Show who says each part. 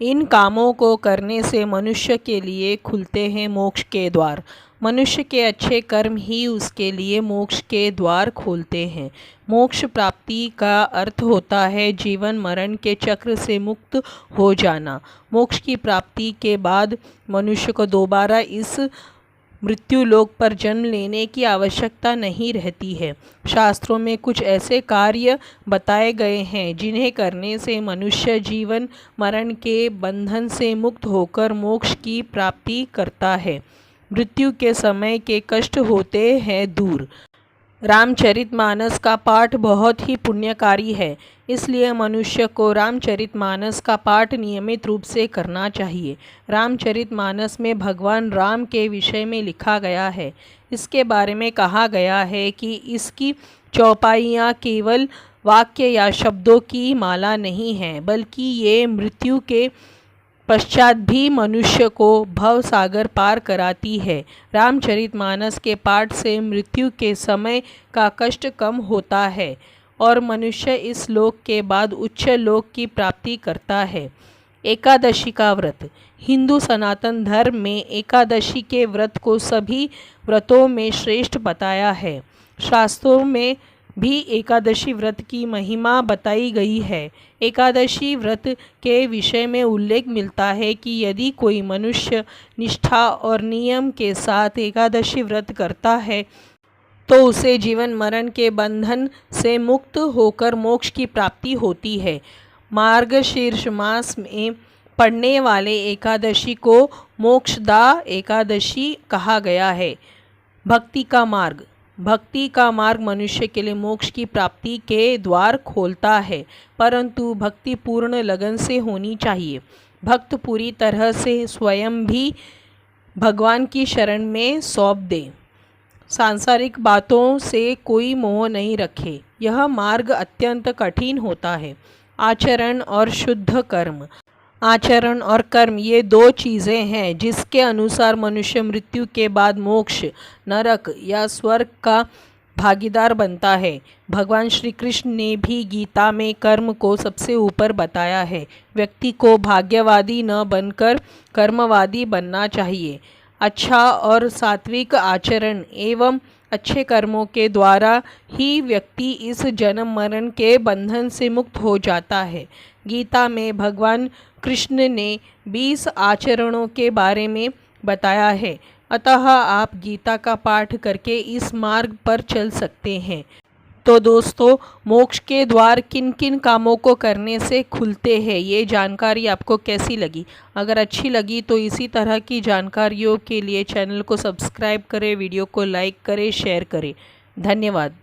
Speaker 1: इन कामों को करने से मनुष्य के लिए खुलते हैं मोक्ष के द्वार। मनुष्य के अच्छे कर्म ही उसके लिए मोक्ष के द्वार खोलते हैं। मोक्ष प्राप्ति का अर्थ होता है जीवन मरण के चक्र से मुक्त हो जाना। मोक्ष की प्राप्ति के बाद मनुष्य को दोबारा इस मृत्यु लोक पर जन्म लेने की आवश्यकता नहीं रहती है। शास्त्रों में कुछ ऐसे कार्य बताए गए हैं जिन्हें करने से मनुष्य जीवन मरण के बंधन से मुक्त होकर मोक्ष की प्राप्ति करता है। मृत्यु के समय के कष्ट होते हैं दूर। रामचरितमानस का पाठ बहुत ही पुण्यकारी है, इसलिए मनुष्य को रामचरितमानस का पाठ नियमित रूप से करना चाहिए। रामचरितमानस में भगवान राम के विषय में लिखा गया है। इसके बारे में कहा गया है कि इसकी चौपाइयाँ केवल वाक्य या शब्दों की माला नहीं हैं, बल्कि ये मृत्यु के पश्चात भी मनुष्य को भव सागर पार कराती है। रामचरितमानस के पाठ से मृत्यु के समय का कष्ट कम होता है और मनुष्य इस लोक के बाद उच्च लोक की प्राप्ति करता है। एकादशी का व्रत। हिंदू सनातन धर्म में एकादशी के व्रत को सभी व्रतों में श्रेष्ठ बताया है। शास्त्रों में भी एकादशी व्रत की महिमा बताई गई है। एकादशी व्रत के विषय में उल्लेख मिलता है कि यदि कोई मनुष्य निष्ठा और नियम के साथ एकादशी व्रत करता है तो उसे जीवन मरण के बंधन से मुक्त होकर मोक्ष की प्राप्ति होती है। मार्गशीर्ष मास में पड़ने वाले एकादशी को मोक्षदा एकादशी कहा गया है। भक्ति का मार्ग। भक्ति का मार्ग मनुष्य के लिए मोक्ष की प्राप्ति के द्वार खोलता है, परंतु भक्ति पूर्ण लगन से होनी चाहिए। भक्त पूरी तरह से स्वयं भी भगवान की शरण में सौंप दे। सांसारिक बातों से कोई मोह नहीं रखे। यह मार्ग अत्यंत कठिन होता है। आचरण और शुद्ध कर्म। आचरण और कर्म ये दो चीज़ें हैं जिसके अनुसार मनुष्य मृत्यु के बाद मोक्ष, नरक या स्वर्ग का भागीदार बनता है। भगवान श्री कृष्ण ने भी गीता में कर्म को सबसे ऊपर बताया है। व्यक्ति को भाग्यवादी न बनकर कर्मवादी बनना चाहिए। अच्छा और सात्विक आचरण एवं अच्छे कर्मों के द्वारा ही व्यक्ति इस जन्म मरण के बंधन से मुक्त हो जाता है। गीता में भगवान कृष्ण ने 20 आचरणों के बारे में बताया है, अतः आप गीता का पाठ करके इस मार्ग पर चल सकते हैं। तो दोस्तों, मोक्ष के द्वार किन किन कामों को करने से खुलते हैं, ये जानकारी आपको कैसी लगी? अगर अच्छी लगी तो इसी तरह की जानकारियों के लिए चैनल को सब्सक्राइब करें, वीडियो को लाइक करें, शेयर करें। धन्यवाद।